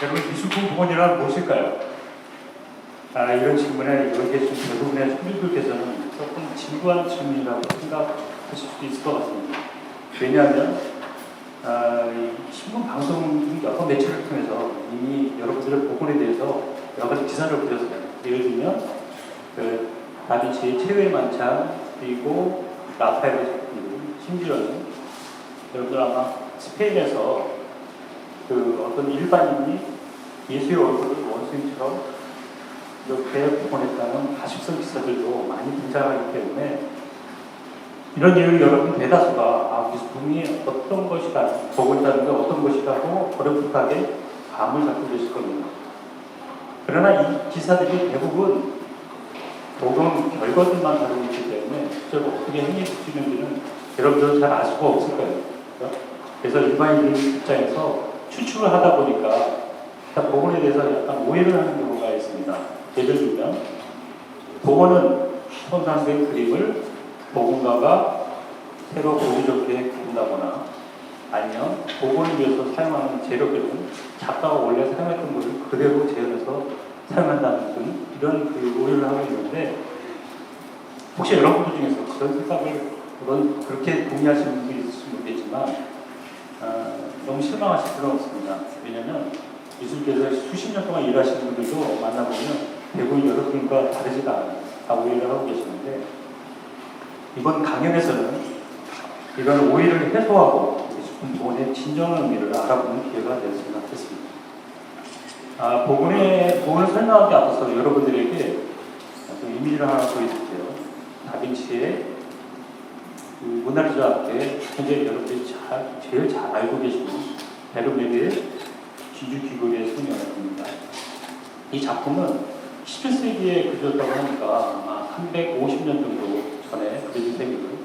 여러분, 미술품 복원이란 무엇일까요? 이런 질문에 여기 계신 대부분의 손님들께서는 조금 진부한 질문이라고 생각하실 수도 있을 것 같습니다. 왜냐하면 이 신문 방송 등 여러 매체를 통해서 이미 여러분들의 복원에 대해서 여러 가지 기사를 보셨어요. 예를 들면 다빈치의 최후의 만찬, 그리고 라파엘의 작품들, 심지어는 여러분들 아마 스페인에서 어떤 일반인이 예수의 얼굴을 원수님처럼 이렇게 복원했다는 가십성 기사들도 많이 등장하기 때문에 이런 이유를 여러분 대다수가 미술품이 어떤 것이다, 복원이라는 게 어떤 것이라고 어렴풋하게 감을 잡고 계실 겁니다. 그러나 이 기사들이 대부분 복원 결과들만 다루고 있기 때문에 실제로 어떻게 행해지는지는 여러분들은 잘 알 수가 없을 거예요. 그래서 일반인들 입장에서 추측을 하다 보니까 복원에 대해서 약간 오해를 하는 경우가 있습니다. 예를 들면 복원은 손상된 그림을 복원가가 새로 보기 좋게 그린다거나 아니면 복원을 위해서 사용하는 재료들은 작가가 원래 사용했던 것을 그대로 재현해서 사용한다는 등 이런 오해를 하고 있는데, 혹시 여러분들 중에서 그런 생각을 그렇게 동의하시는 분들이 있을지 모르겠지만 너무 실망하실 필요는 없습니다. 왜냐하면 미술계에서 수십 년 동안 일하시는 분들도 만나보면 대부분 여러분과 다르지가 않아요. 다 오해를 하고 계시는데, 이번 강연에서는 이런 오해를 해소하고 미술품 복원의 진정한 의미를 알아보는 기회가 되었으면 좋겠습니다. 복원을 설명하기 앞서서 여러분들에게 이미지를 하나 보여드릴게요. 다빈치의 모나리자 앞에 현재 여러분들이 제일 잘 알고 계시는 베르메르의 지주 귀걸이의 소녀입니다. 이 작품은 17세기에 그려졌다고 하니까 아마 350년 정도 전에 그려진 셈이고요.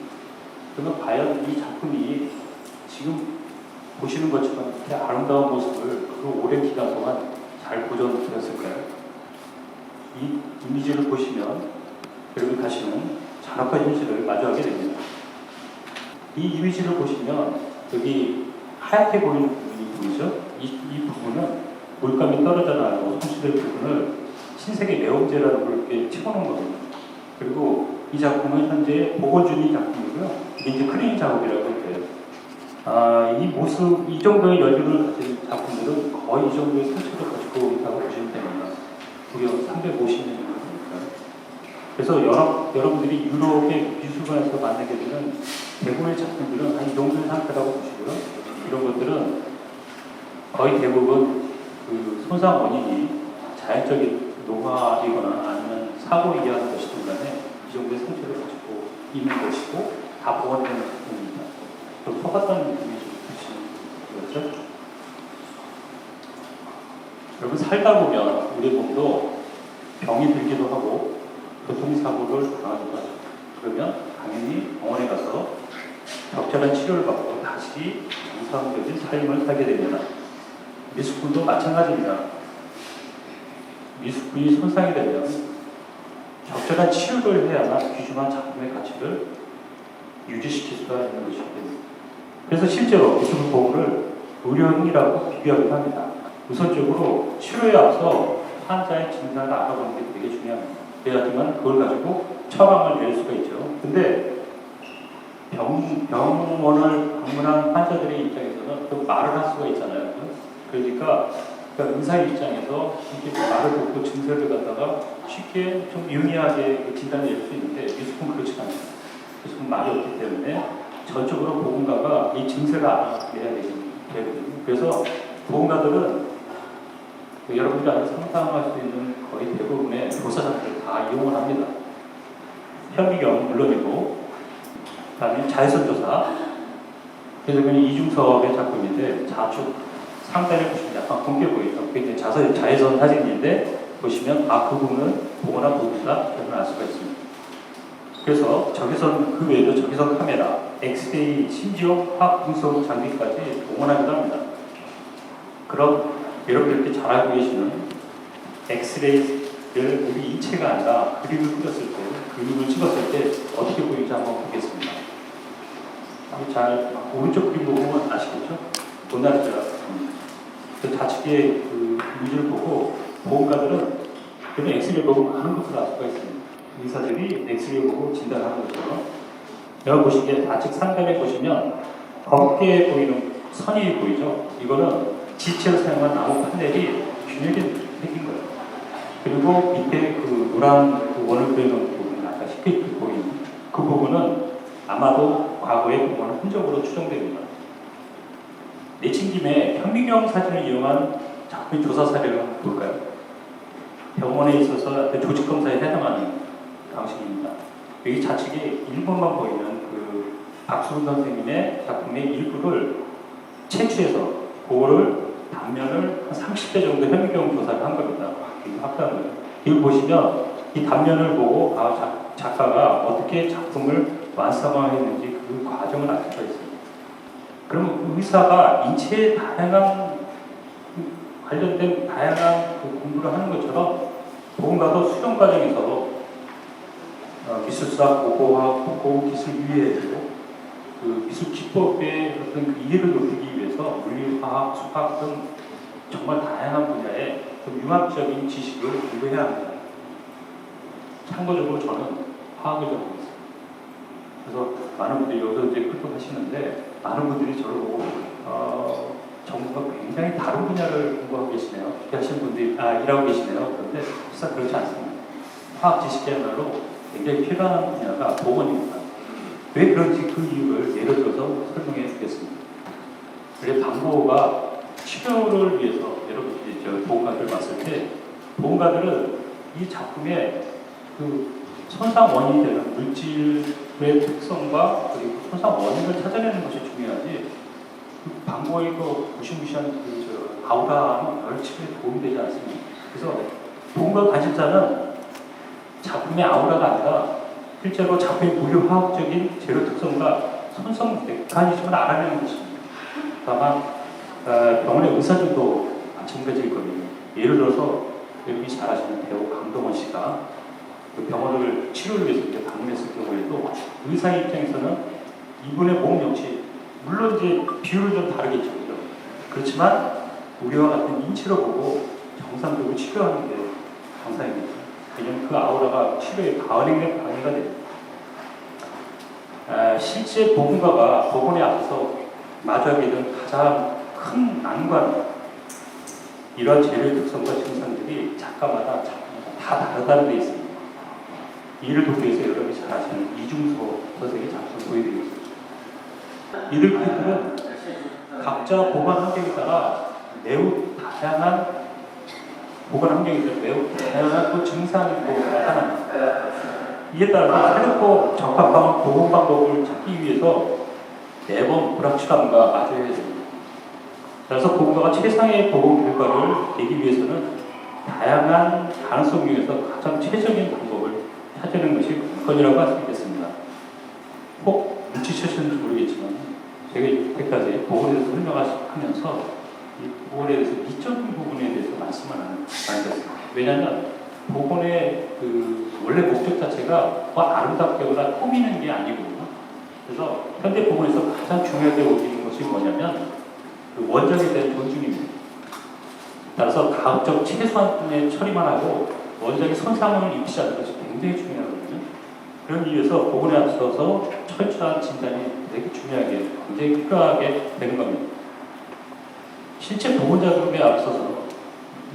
그러면 과연 이 작품이 지금 보시는 것처럼 이렇게 아름다운 모습을 그 오랜 기간 동안 잘 보존되었을까요? 이 이미지를 보시면 여러분 다시는 잔혹한 현실을 마주하게 됩니다. 이 이미지를 보시면 여기 하얗게 보이는 부분이 보이죠? 이 부분은 물감이 떨어져 나가고 손실된 부분을 신세계 매혹제라는 걸 이렇게 치고놓은 겁니다. 그리고 이 작품은 현재 복원 중인 작품이고요. 이게 이제 클리닝 작업이라고 해요. 이 모습, 이 정도의 여유를 가진 작품들은 거의 이 정도의 상처를 가지고 있다고 보시면 됩니다. 무려 350년 정도니까요. 그래서 여러분들이 유럽의 미술관에서 만나게 되는 대부분의 작품들은 한 이 정도의 상태라고 보시고요. 이런 것들은 거의 대부분 손상 원인이 자연적인 노화이거나 아니면 사고에 의한 것이든 간에 이 정도의 상처를 가지고 있는 것이고 다 복원되는 작품입니다. 좀 속았다는 느낌이 좀 드시는 거죠? 여러분, 살다 보면 우리 몸도 병이 들기도 하고 교통사고를 당하기도 하죠. 그러면 당연히 병원에 가서 적절한 치료를 받고 다시 정상적인 삶을 살게 됩니다. 미술품도 마찬가지입니다. 미술품이 손상이 되면 적절한 치료를 해야만 귀중한 작품의 가치를 유지시킬 수가 있는 것이기 때문입니다. 그래서 실제로 미술품 복원을 의료행위라고 비교하기도 합니다. 우선적으로 치료에 앞서 환자의 증상을 알아보는 게 되게 중요합니다. 그래야지만 그걸 가지고 처방을 내릴 수가 있죠. 근데 병원을 방문한 환자들의 입장에서는 또 말을 할 수가 있잖아요. 그러니까 의사의 입장에서 이렇게 말을 듣고 증세를 갖다가 쉽게 좀 용이하게 진단을 낼 수 있는데 미술품은 그렇지 않습니다. 미술품은 말이 없기 때문에 전적으로 보건가가 이 증세를 알아내야 되거든요. 그래서 보건가들은 여러분들이 아주 상상할 수 있는 거의 대부분의 조사자들을 다 이용을 합니다. 현미경 물론이고, 그다음에 자외선조사. 그래서 그냥 이중섭의 작품인데 좌측 상단에 보시면 약간 공개 보이죠. 그게 자외선 사진인데 보시면 그 부분은 복원한 부분이다 저는 알 수가 있습니다. 그래서 적외선 그 외에도 적외선 카메라, 엑스레이, 심지어 화학 분석 장비까지 복원하기도 합니다. 그럼 여러분들께 잘 알고 계시는 엑스레이를 우리 인체가 아니라 그림을 그렸을 때, 그림을 찍었을 때 어떻게 보이는지 한번 보겠습니다. 잘 오른쪽 그림 보면 아시겠죠? 모나리자. 그 좌측의 그 이미지를 보고 보험가들은 그런 엑스레이 보고 많은 것을 알 수가 있습니다. 의사들이 엑스레이 보고 진단하는 것처럼 여기 보시기에 좌측 상단에 보시면 검게 보이는 선이 보이죠? 이거는 지체로 사용한 나무 판넬이 균열이 생긴 거예요. 그리고 밑에 그 노란 그 원을 그리는 부분, 아까 쉽게 보이는 그 부분은 아마도 과거의 공원의 흔적으로 추정됩니다. 내친 김에 현미경 사진을 이용한 작품 조사 사례를 한번 볼까요? 병원에 있어서 조직 검사에 해당하는 방식입니다. 여기 좌측에 1번만 보이는 그 박수근 선생님의 작품의 일부를 채취해서 그거를 단면을 한 30배 정도 현미경 조사를 한 겁니다. 합당한 거예요. 이걸 보시면 이 단면을 보고 작가가 어떻게 작품을 완성했는지 그 과정을 알 수가 있습니다. 그러면 의사가 인체에 다양한 관련된 다양한 그 공부를 하는 것처럼 보험가도 수련 과정에서 기술사, 고고학, 고기술 이해에도 그 기술 기법의 어떤 그 이해를 높이기 위해서 물리, 화학, 수학 등 정말 다양한 분야의 좀 융합적인 지식을 공부해야 합니다. 참고적으로 저는 화학을 전공했습니다. 그래서 많은 분들이 여기서 이제 끌떡하시는데 많은 분들이 저를 보고 전공과 굉장히 다른 분야를 공부하고 계시네요. 그렇게 하시는 분들이 일하고 계시네요. 그런데 실상 그렇지 않습니다. 화학 지식이야말로 굉장히 필요한 분야가 보건입니다. 왜 그런지 그 이유를 예를 들어서 설명해 주겠습니다. 그래서 방보호가 치료를 위해서 여러분들이 보험가들 봤을 때 보험가들은 이 작품의 그 손상 원인이 되는 물질의 특성과 그리고 손상 원인을 찾아내는 것이 중요하지 그 방보호의 그 무시무시한 그 아우라는 별 치료에 도움이 되지 않습니다. 그래서 보험가 관심사는 작품의 아우라가 아니라 실제로 작품의 물리화학적인 재료 특성과 손상 메커니즘을 알아내는 것입니다. 다만 병원의 의사들도 마찬가지일 겁니다. 예를 들어서 여러분이 잘 아시는 배우 강동원 씨가 그 병원을 치료를 위해서 이렇게 방문했을 경우에도 의사 입장에서는 이분의 몸 역시 물론 이제 비율은 좀 다르겠죠. 그렇지만 우리와 같은 인체로 보고 정상적으로 치료하는 게 정상입니다. 왜냐하면 그 아우라가 치료에 방해가 됩니다. 실제 보건가가 보건에 앞서 마주하게 된 가장 큰 난관, 이러한 재료의 특성과 증상들이 작가마다 다 다르다는 데 있습니다. 이를 돕기 위해서 여러분이 잘 아시는 이중서 선생의 작품을 보여드리겠습니다. 이들 그들은 각자 보관 환경에 따라 매우 다양한 또 증상이 나타납니다. 이에 따라서 새롭고 적합한 보건 방법을 찾기 위해서 매번 불확실함과 마주해야 됩니다. 그래서 보건가가 최상의 보건 결과를 내기 위해서는 다양한 가능성 중에서 가장 최적인 방법을 찾아내는 것이 관건이라고 할 수 있겠습니다. 꼭 눈치채셨는지 모르겠지만 제가 이때까지 보건에 대해서 설명하면서 이 보건에 대해서 미적인 부분에 대해서 말씀을 안 드렸습니다. 왜냐하면 보건의 그 원래 목적 자체가 아름답게거나 꾸미는 게 아니거든요. 그래서 현대 보건에서 가장 중요하게 여기는 것이 뭐냐면 그 원작에 대한 존중입니다. 따라서 가급적 최소한의 처리만 하고 원작이 손상을 입히지 않는 것이 굉장히 중요하거든요. 그런 이유에서 보건에 앞서서 철저한 진단이 되게 중요하게, 굉장히 필요하게 되는 겁니다. 실제 보건 작업에 앞서서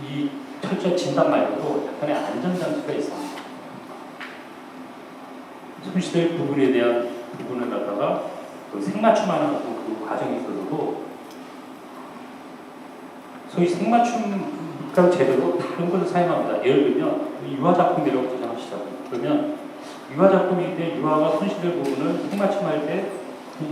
이 철저한 진단 말고도 약간의 안전장치가 있습니다. 손실될 부분에 대한 부분을 갖다가 그 생맞춤하는 그 과정에 있어서도 소위 생맞춤과 재료로 다른 것을 사용합니다. 예를 들면 유화작품이라고 가정하시자고요. 그러면 유화작품인데 유화가 손실될 부분을 생맞춤할 때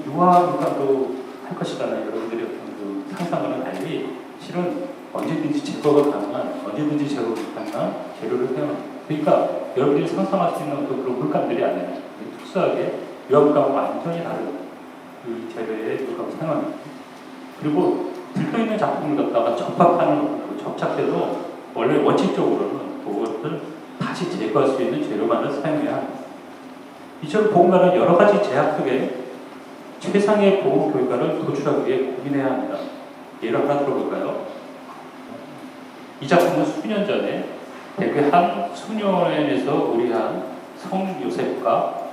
유화물감도 할 것이라는 여러분들의 어떤 그 상상과는 달리 실은 언제든지 제거가 가능한, 언제든지 제거가 가능한 재료를 사용합니다. 그러니까 여러분들이 상상할 수 있는 그런 물감들이 아니라 특수하게 유화물감과 완전히 다른 그 재료의 물감을 사용합니다. 그리고 들떠있는 작품을 갖다가 접합하는 그 접착제도 원래 원칙적으로는 그것을 다시 제거할 수 있는 재료만을 사용해야 합니다. 이처럼 보험가는 여러 가지 제약 속에 최상의 보험 결과를 도출하기 위해 고민해야 합니다. 예를 하나 들어볼까요? 이 작품은 수년 전에 대구 한 수녀원에서 우리 한 성요셉과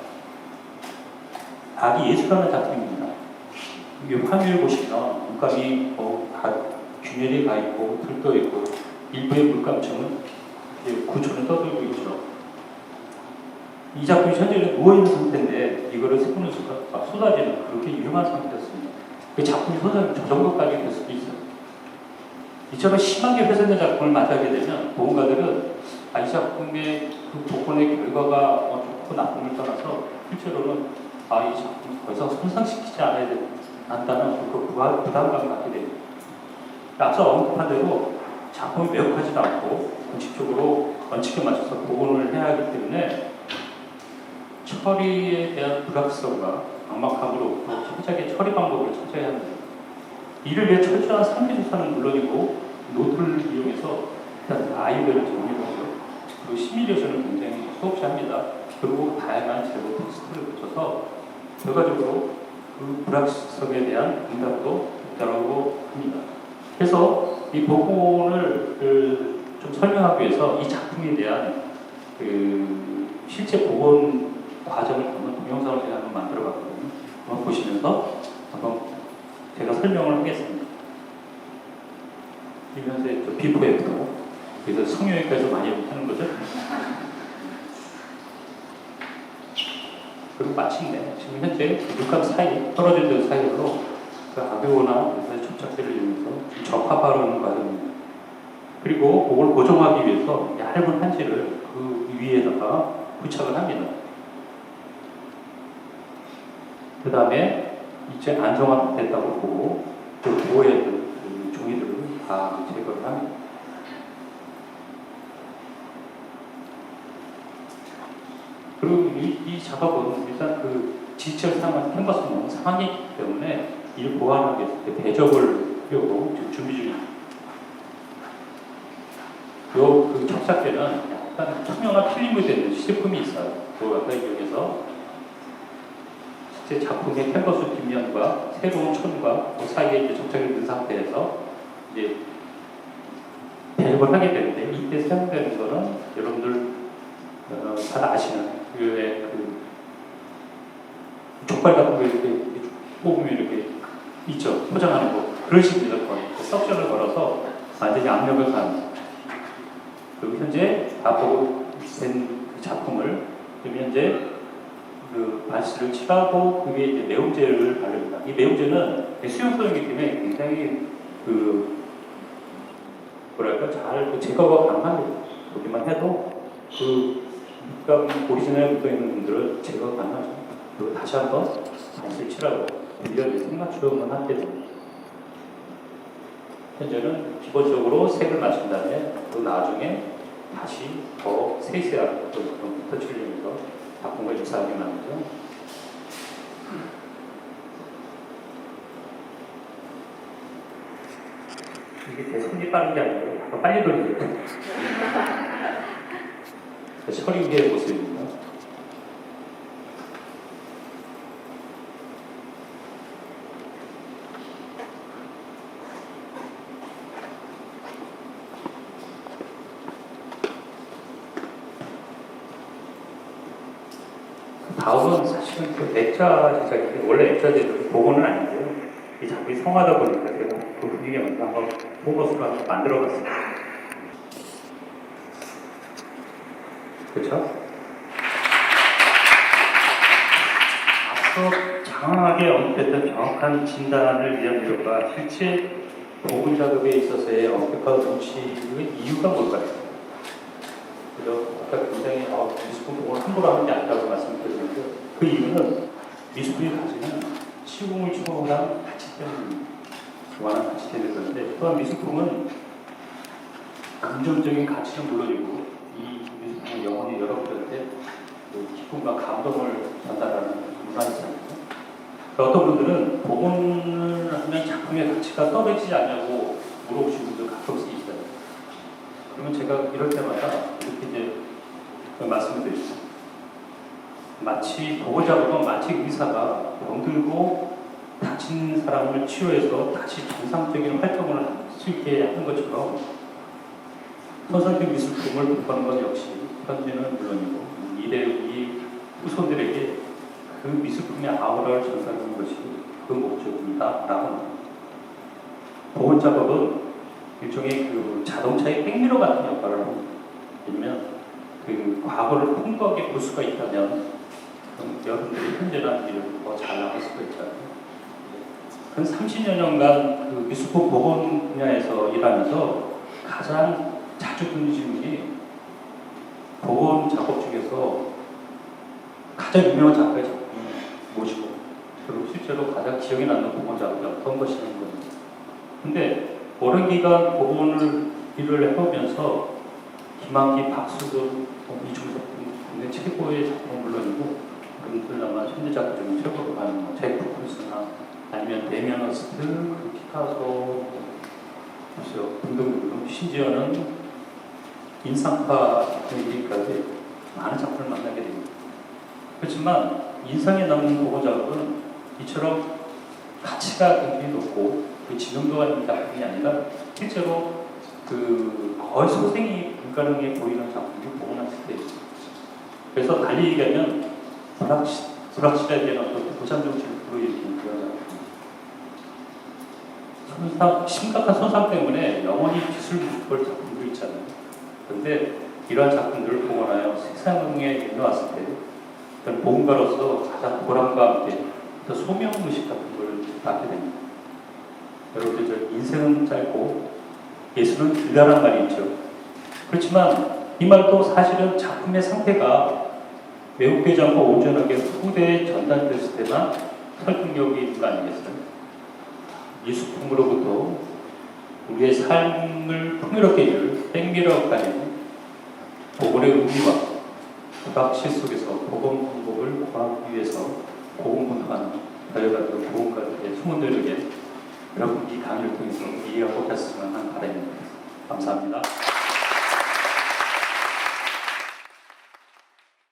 아기 예수라는 작품입니다. 이 화면을 보시면 물감이 다 균열이 가 있고 들떠 있고 일부의 물감층은 구조는 떠들고 있죠. 이 작품이 현재는 누워있는 상태인데 이거를 세우는 순간 막 쏟아지는 그렇게 유명한 상태였습니다. 그 작품이 쏟아지면 저 정도까지 될 수도 있어요. 이처럼 심하게 훼손된 작품을 만나게 되면 보험가들은 이 작품의 그 복권의 결과가 좋고 나쁨을 떠나서 실제로는 이 작품 더 이상 손상시키지 않아야 한다는 그 부담감을 갖게 됩니다. 앞서 언급한 대로 작품이 매혹하지도 않고 공식적으로 원칙에 맞춰서 복원을 해야 하기 때문에 처리에 대한 불확실성과 막막함으로 희작의 처리 방법을 찾아야 합니다. 이를 위해 철저한 상기조사는 물론이고 노트를 이용해서 일단 아이들을 정리하고 그리고 시뮬레이션을 굉장히 수없이 합니다. 그리고 다양한 제보 테스트를 거쳐서 결과적으로 그 불확실성에 대한 응답도 있다고 합니다. 그래서 이 복원을 좀 설명하기 위해서 이 작품에 대한 실제 복원 과정을 한번 동영상을 제가 한번 만들어봤거든요. 한번 보시면서 한번 제가 설명을 하겠습니다. 이 현재 비포 애프터, 그래서 성형외과에서 많이 하는 거죠. 그리고 마침내 지금 현재 육각 사이 떨어진 데 사이로 그 아비오나 접착제를 이용해서 적합하려는 과정입니다. 그리고 그걸 고정하기 위해서 얇은 한지를 그 위에다가 부착을 합니다. 그 다음에 이제 안정화됐다고 보고 그 보호해야 될 종이들을 다 제거를 합니다. 그리고 이 작업은 일단 그 지체를 사용한 캔버스는 상황이기 때문에 이를 보완하기 위해서 배적을 하려고 지금 준비 중입니다. 그 접착제는 약간 투명한 필름이 되는 시제품이 있어요. 그걸 갖다 이용해서 제 작품의 캔버스 뒷면과 새로운 천과 그 사이에 이제 접착이 된 상태에서 이제 배역을 하게 되는데 이때 사용되는 거는 여러분들 잘 아시는 그 족발 같은 거 이렇게 뽑으면 이렇게 있죠. 포장하는 거. 그런 식으로 거의 석션을 걸어서 완전히 압력을 가합니다. 그리고 현재 앞으로 된 그 작품을 현재 그 반시를 칠하고 그 위에 이제 매운제를 바릅니다. 이 매운제는 수용성이기 때문에 굉장히 잘 제거가 가능합니다. 보기만 해도 오리지널에 붙어 있는 분들은 제거가 가능하죠. 그리고 다시 한번 반시를 칠하고 밀려내 색맞춤을 하게 됩니다. 현재는 기본적으로 색을 맞춘 다음에 또 나중에 다시 더 세세하게 터치를 작품과 유사하게 만들죠. 이게 제 손이 빠른 게 아니고 더 빨리 돌리게 돼요. 처리의 모습입니다. 다음은 사실은 그 액자 제작인데 원래 액자 제작이 복원은 아닌데요. 이 작품이 성하다 보니까 제가 그 분위기에 맞춰서 한번 보고서를 한번 만들어봤습니다. 그렇죠? 앞서 장황하게 언급했던 정확한 진단을 위한 노력과 실제 복원 작업에 있어서의 엄격한 정치의 이유가 뭘까요? 그래서 아까 굉장히 미술품 복원을 함부로 하는 게 아니라고 말씀드렸는데 그 이유는 미술품이 가지는 시공을 초월한 가치 때문입니다. 교환한 가치 때문에 그런데 또한 미술품은 긍정적인 가치는 물론이고 이 미술품은 영원히 여러분들한테 기쁨과 감동을 전달하는 문화이 있잖아요. 어떤 분들은 복원을 하면 작품의 가치가 떨어지지 않냐고 물어보시는 분들 가끔씩 있어요. 그러면 제가 이럴 때마다 이렇게 이제 말씀을 드리죠. 마치 복원 작업은 마치 의사가 병들고 다친 사람을 치료해서 다시 정상적인 활동을 할 수 있게 하는 것처럼 손상된 미술품을 복구하는 것 역시 현재는 물론이고 이 후손들에게 그 미술품의 아우라를 전달하는 것이 그 목적입니다라고. 복원 작업은 일종의 그 자동차의 백미러 같은 역할을 합니다. 왜냐면 그 과거를 풍부하게 볼 수가 있다면 그럼 여러분들이 현재라는 일을 더 잘 나갈 수가 있잖아요. 한 30여 년간 그 미술품 복원 분야에서 일하면서 가장 자주 듣는 질문이 복원 작업 중에서 가장 유명한 작가의 작품을 모시고 그리고 실제로 가장 기억에 남는 복원 작업이 어떤 것이냐는 겁니다. 근데 오랜 기간 복원을 일을 해보면서 김한기, 박수근, 이중섭 등 최고의 작품은 물론이고 그분들나마 현대 작가 중에 최고로 가는 제프 콜스나 아니면 데미안 허스트, 피카소 등등 심지어는 인상파 분위기까지 많은 작품을 만나게 됩니다. 그렇지만 인상에 남는 복원 작업은 이처럼 가치가 굉장히 높고 그 지명도가 있는 작품이 아니라 실제로 그 거의 소생이 불가능해 보이는 작품이 복원했을 때 있습니다. 그래서 달리 얘기하면 불확실하게 대한 어떤 도산 정치를 불러일으키는 그런 작품. 심각한 손상 때문에 영원히 기술 묵을 작품도 있잖아요. 그런데 이러한 작품들을 복원하여 세상에 내놓았을 때 보험가로서 가장 보람과 함께 더 소명의식 같은 걸 낳게 됩니다. 여러분들 저 인생은 짧고 예술은 길다란 말이 있죠. 그렇지만 이 말도 사실은 작품의 상태가 왜곡되지 않고 온전하게 후대에 전달됐을 때만 설득력이 있는 거 아니겠어요? 미술품으로부터 우리의 삶을 풍요롭게 이룰 백미러까지 복원의 의미와 불확실 속에서 복원 방법을 구하기 위해서 복원분하는 여러가지고 복원가들의 수문들에게 여러분 이 강의를 통해서 이해하고 했으면 하는 바람입니다. 감사합니다.